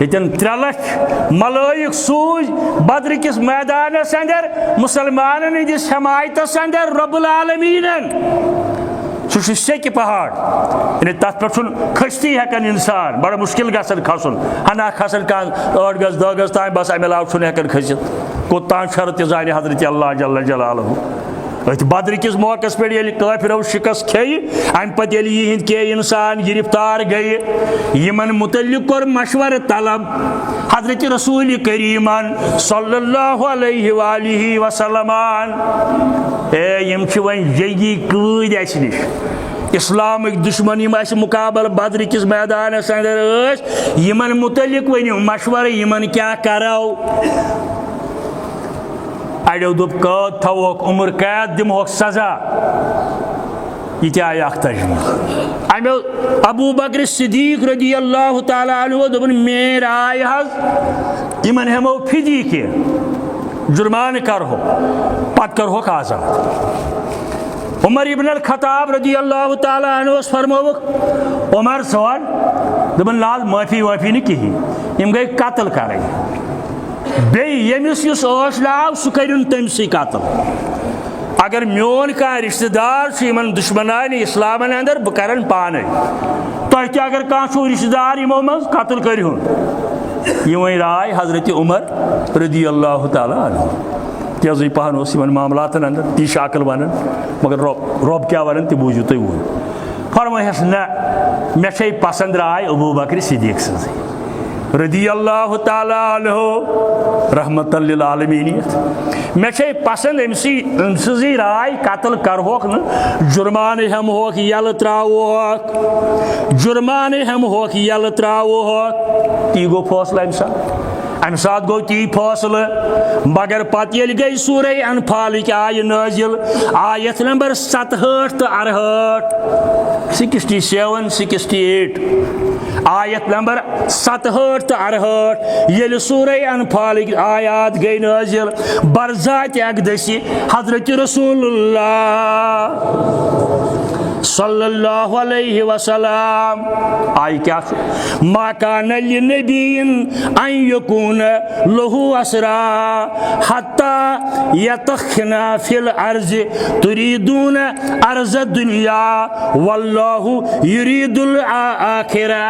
ییٚتٮ۪ن 3 لچھ ملٲیِک سوٗزۍ بدرِ کِس میدانس اندر مسلمانن ہٕنٛدِس حمایتس اندر رب العالمیٖنن. سُہ چھُ سیٚکہِ پہاڑ یعنی تتھ پٮ۪ٹھ چھُنہٕ کھٔستی ہٮ۪کان انسان بڑٕ مُشکل گژھان کھسُن ہنا کھسان کانٛہہ 8 گز 10 گز تام بس امہِ علاوٕ چھُنہٕ ہٮ۪کان کھٔسِتھ. کوٚتام شرط تہِ زانہِ حضرت اللہ جل جلالہ. أتھۍ بدرِ کِس موقعس پٮ۪ٹھ ییٚلہِ کٲفِرو شکست کھیٚیہِ امہِ پتہٕ ییٚلہِ یِہنٛدۍ کینٛہہ انسان گرفتار گٔیہِ یِمن متعلق کوٚر مشورٕ طلب حضرت رسول کریٖمن صلی اللہ علیہ وآلہ وسلمان. ہے یِم چھِ وۄنۍ جنگی قۭدۍ اسہِ نِش اسلامٕکۍ دشمن یِم اسہِ مُقابل بدرِ کِس میدانس اندر ٲسۍ یِمن متعلق ؤنِو مشورٕ یِمن کیٛاہ کرو. اڑیو دوٚپ قٲد تھاوہوکھ عمر قید دِمہوکھ سزا. یہ تہِ آیہِ اکھ تجویٖز. امیو ابوٗ بکر صدیٖق رضی اللہ تعالیٰ عنہ دوٚپُن میٲنۍ راے حظ یِمن ہٮ۪مو فِدی کینٛہہ جُرمانہٕ کرہوکھ پتہٕ کرہوکھ آزاد. عمر ابن الخطاب رضی اللہ تعالیٰ عنہس فرمووُکھ عمر صٲب دوٚپُن نہ حظ معٲفی وٲفی نہٕ کِہینۍ یِم گٔے قتل کرٕنۍ. بیٚیہِ ییٚمِس یُس ٲش لاو سُہ کٔرِن تٔمسٕے قتل. اگر میون کانٛہہ رشتہٕ دار چھُ یِمن دُشمنانہِ اسلامن اندر بہٕ کرن پانے. تۄہہِ تہِ اگر کانٛہہ چھُو رشتہٕ دار یِمو منٛز قتل کٔرۍہُن. یہِ وۄنۍ راے حضرت عمر رضی اللہ تعالیٰ عنہ. تیزٕے پہن اوس یِمن معاملاتن اندر تی چھِ عقل ونان مگر رۄب کیٛاہ ونان تہِ بوٗزِو تُہۍ وۄنۍ. فرمٲیہس نہ مےٚ چھے پسنٛد راے ابوٗ بکر صدیٖق سٕنٛزٕے رضی اللہ تعالیٰ عنہ رحمت للعالمین. مےٚ چھے پسنٛد أمۍ سٕنٛزٕے راے قتل کرہوکھ نہٕ جُرمانہٕ ہٮ۪مہوکھ یلہٕ تراوہوکھ تی گوٚو فٲصلہٕ امہِ ساتہٕ گوٚو تی فٲصلہٕ. مگر پتہٕ ییٚلہِ گٔے سورہ انفالٕکۍ آیہِ نٲزِل آیت نمبر 67 تہٕ 68 67 68 آیت نمبر 67 تہٕ 68 ییٚلہِ سورہ انفالٕکۍ آیات گٔے نٲزِل برذاتِ اقدسی حضرت رسول اللہ صلی اللہ علیہ وسلم آئی کیا چھو ما کان لنبی ان یکون لہو اسرا حتی یتخنا فی الارض تریدون ارض الدنیا واللہ یرید الآخرہ.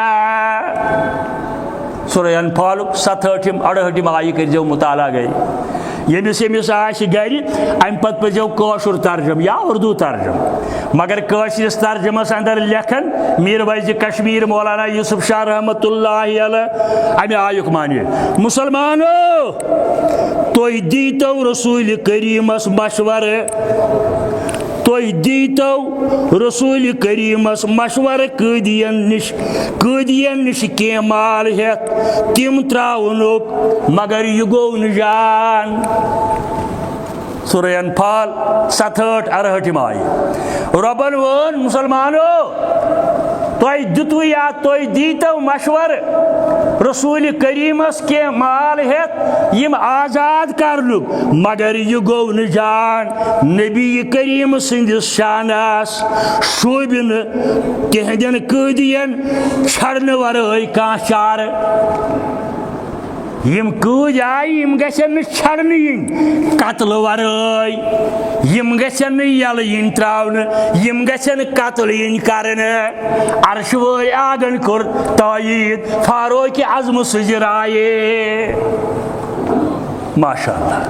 سورہ انفال 67 68 آیہِ کٔرۍزیو مطالعہ گٔے. ییٚمِس آسہِ گرِ امہِ پتہٕ پٔرۍزیو کٲشُر ترجم یا اردو ترجم. مگر کٲشرِس ترجمس اندر لیکھن میٖر ویزِ کشمیٖر مولانا یوسف شاہ رحمت اللہ علیہ امہِ آیُک معنی مسلمانو تُہۍ دیٖتو رسول کریٖمس مشورٕ رسول کریٖمس مشورٕ قٲدین نِش کینٛہہ مال ہٮ۪تھ تِم تراونُک مگر یہِ گوٚو نہٕ جان. سورہ انفال 67-68 آیت ربن وون مسلمانو تۄہہِ دِتوٕ یا تُہۍ دیٖتو مشور رسول کریمس کے مال ہیتھ یم آزاد کرنُک مگر یہ گوٚو نہٕ جان نبی کریم سٕنٛدِس شانس شوٗبہِ نہٕ تِہنٛدٮ۪ن قٲدین چھڑنہٕ ورٲے کانٛہہ چارٕ یم قۭدۍ آیہِ یم گژھن نہٕ چھڑنہٕ یِنۍ قتلہٕ ورٲے یم گژھن نہٕ یلہٕ یِنۍ تراونہٕ یم گژھن نہٕ قتل یِنۍ کرنہٕ عرشہٕ وٲلۍ آگن کوٚر تایید فاروق اعظم سٕنٛزِ رایے ماشاء اللہ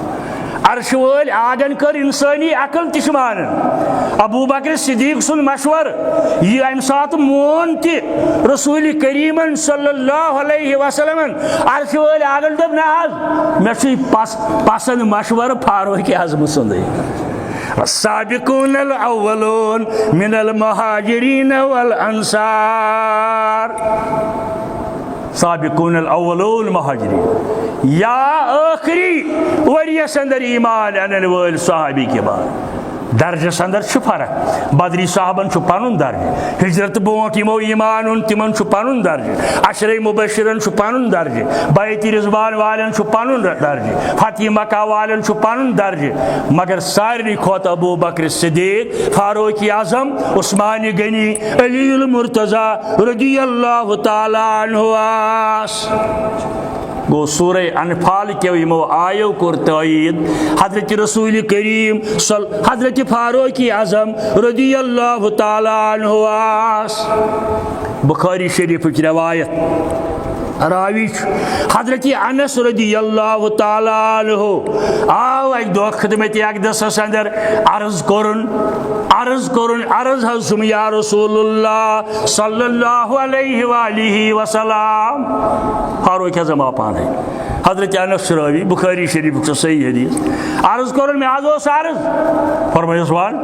عرشہٕ وٲلۍ آگن کٔر انسٲنی عقل تہِ چھِ مانان ابوٗ بکر صدیق سُنٛد مشور یہِ امہِ ساتہٕ مون تہِ رسول کریمن صلی اللہ علیہ وسلمن عرشہٕ وٲلۍ آگن دوٚپ نہ حظ مےٚ چھُ پسند مشور فاروق اعظم سُنٛدٕے السابقون الاولون من المہاجرین والانصار سابقون الاولون مہاجرین یا آخری ؤریس اندر ایمان انن وٲلۍ صحابی کے بعد درجس اندر چھ فرق بدری صحابن چھ پنن درجہ ہجرت برونٹھ یمو ایمان اون تمن چھ پنن درجہ عشرہ مبشرن چھ پنن درجہ بیت رضوان والن چھ پنن درجہ فتح مکہ والن چھ پنن درجہ مگر سارے کھوتہ ابو بکر صدیق فاروق اعظم عثمان غنی علی المرتضی رضی اللہ تعالی عنہ گو سورہ انفال کے یمو آیو کور تایید حضرت رسول کریم حضرت فاروق اعظم رضی اللہ تعالی عنہ بخاری شریف کی روایت راوی حضرت انس رضی اللہ تعالی عنہ آو ایک دو خدمت اقدس اندر عرض حض یا رسول اللہ صلی اللہ علیہ وآلہ وسلم فاروق اعظم آپان ہے حضرت انس راوی بخاری شریف سے صحیح حدیث عرض کرن میں آز اوس عرض فرمایس وان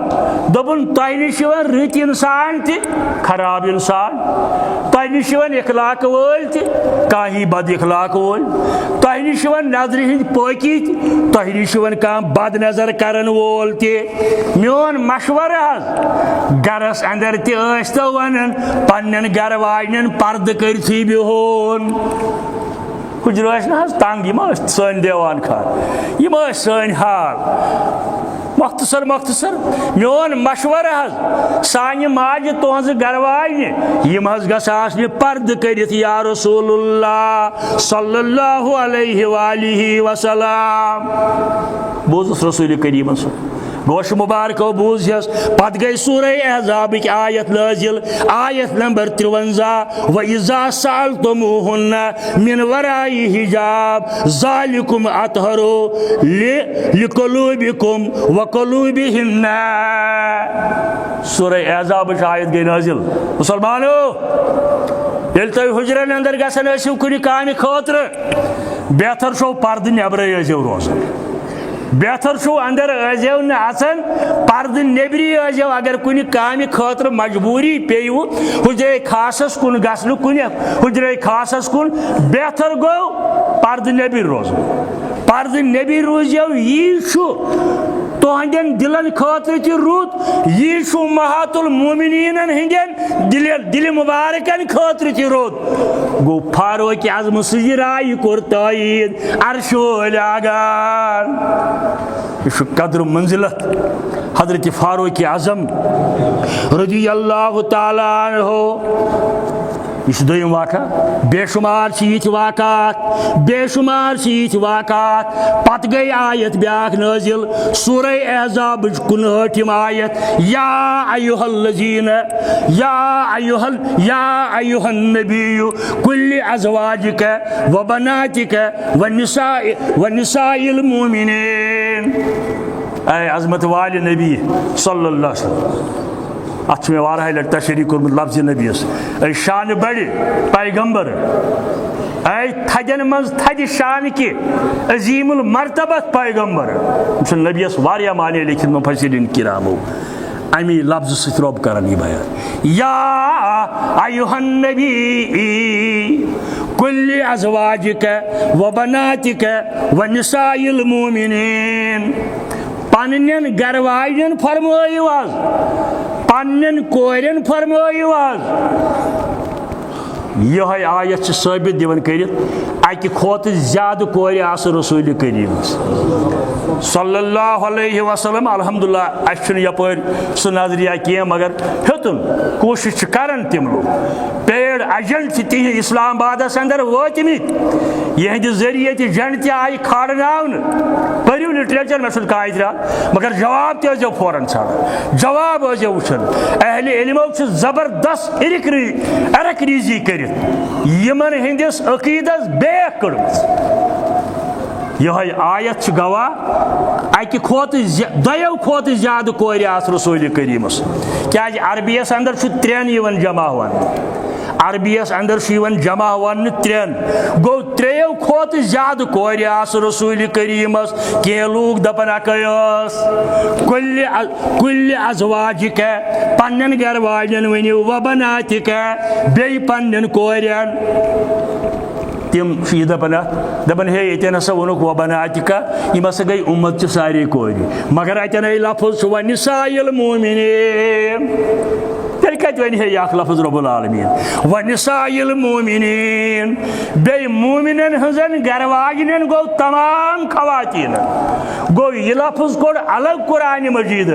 دبن تۄہہِ نِش یِوان رٕتۍ انسان تہِ خراب انسان تۄہہِ نِش یِوان اخلاق وٲلۍ تہِ کانٛہہ بد اخلاق وول تۄہہِ نِش یِوان نظرِ ہٕنٛدۍ پٲکی تہِ تۄہہِ نِش یِوان کانٛہہ بد نظر کرن وول تہِ میون مشورٕ حظ گرس اندر تہِ ٲسۍتو ونان پننٮ۪ن گرٕ واجنٮ۪ن پردٕ کٔرتھٕے بِہُن حجر ٲسۍ نہ حظ تنگ یِم ٲسۍ سٲنۍ دیوان خان یِم ٲسۍ سٲنۍ حال مختصر میون مشورٕ حظ سانہِ ماجہِ تُہنٛزٕ گرٕواجنہِ یِم حظ گژھِ آسنہِ پردٕ کٔرِتھ یا رسول اللہ صلی اللہ علیہ وآلہ وسلم بوزُس رسول کریٖمن سُنٛد گوش مبارکو بوزیس پت گئی سورہ احزابک آیت نازل آیت نمبر 53 وَإِذَا سَأَلْتُمُوهُنَّ مِنْ وَرَائِ حِجَابٍ ذَلِكُمْ أَطْهَرُ لِقُلُوبِكُمْ وَقُلُوبِهِنَّ سورہ احزابک آیت گئی نازل مسلمانو ییٚلہِ تُہۍ حجرن اندر گژھان ٲسِو کُنہِ کامہِ خٲطرٕ بہتر چھو پردٕ نٮ۪برٕے ٲسِو روزان بہتر چھو اندر ٲسۍزیو نہٕ اژان پردٕ نیبری ٲسۍزیو اگر کُنہِ کامہِ خٲطرٕ مجبوٗری پیٚیوٕ حجرے خاصس کُن گژھنہٕ کُنہِ حجرے خاصس کُن بہتر گوٚو پردٕ نیبر روزُن پردٕ نیبر روٗزیو یی چھُ تُہنٛدٮ۪ن دِلن خٲطرٕ تہِ رُت یی چھُ مہات المومنیٖنن ہٕنٛدٮ۪ن دِلہِ مُبارکن خٲطرٕ تہِ رُت گوٚو فاروق اعظم سٕنٛزِ رایہِ کوٚر تایید عرشہٕ وٲلۍ آگان یہ چھُ قدر منزلت حضرت فاروق اعظم رضی اللہ تعالی عنہ یہ چھُ دوٚیِم واقعہ بے شمار چھِ یِتھۍ واقعات پتہٕ گٔے آیت بیٛاکھ نٲزِل سورہ احزابٕچ 59 آیت یا ایُہا النبی کُلِ ازواجِکَ وبناتِکَ ونساء المؤمنین اے عظمت والہِ نبی صلی اللہ علیہ وسلم اتھ چھُ مےٚ واریاہہِ لٹہِ تشریح کوٚرمُت لفظِ نبیَس اے شانہِ بڑِ پیغمبر اے تھدٮ۪ن منٛز تھدِ شانہٕ کہِ عظیٖم المرتبت پیغمبر یِم چھِ نبیَس واریاہ معنے لیکھِتھ مُفسِریٖن کِرامو امی لفظ سۭتۍ رۄب کران یہِ بیان یا ایُہا النبی کُلِ ازواجِکَ وبناتِکَ ونساء المؤمنین پنن گر واجن فرمائیو آز پنن کورین فرمائیو آز یہ آیت ثابت دیون کرت اکہ کھوت زیادہ کور آس رسول کریم صلی اللہ علیہ وسلم الحمدللہ اس یپر سہ نظریہ کی مگر ہیوتن کوشش کرن تم لوگ پیڑ اجل تہ اسلام آبادس اندر واتمت یہند ذریعہ تہ جنت آئی کھاڑناون پریو لٹریچر میں سن قاعدہ مگر جواب تہ فوراً ژھانڈان جواب وچھان اہل علمو زبردست ارک ریزی کرت یمن ہندس عقیدس بیک کڑمز یہ آیت گواہ اکہ کھوت دیو کھوت زیادہ کور آس رسول کریمس کیاز عربیس اندر ترین جمع ون عربیس اندر جمع ون ترین گو تریو کھوت زیادہ کور آس رسول کریمس کی لوگ دپن اکیس کل ازواجک پنن گر واجن ونیو وبناتک بی پنن کورین تم دپن ہے یہ ہسا وونک وبناتک یم ہسا گئی امت چہ ساری کور مگر اتن لفظ ونساء المؤمنین تیل کت ون ہے یہ لفظ رب العالمین ونساء المؤمنین بی مومنن ہزن گر واجنن گو تمام خواتین گو یہ لفظ کوڑ الگ قرآن مجید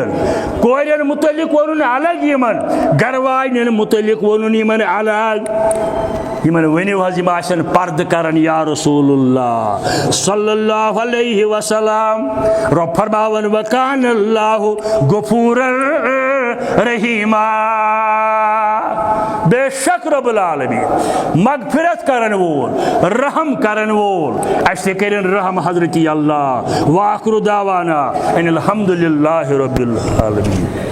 کورین متعلق ونن الگ یمن گر واجنن متعلق ونن یمن الگ یمن ونیو حض یم آسن پرد کرن یا رسول اللہ صلی اللہ علیہ وسلم رب فرماون وکان اللہ غفورا رحیما بے شک رب العالمین مغفرت کرن وول رحم کرن وول اس کرن رحم حضرت اللہ واخر دعوانا ان الحمد للہ رب العالمین.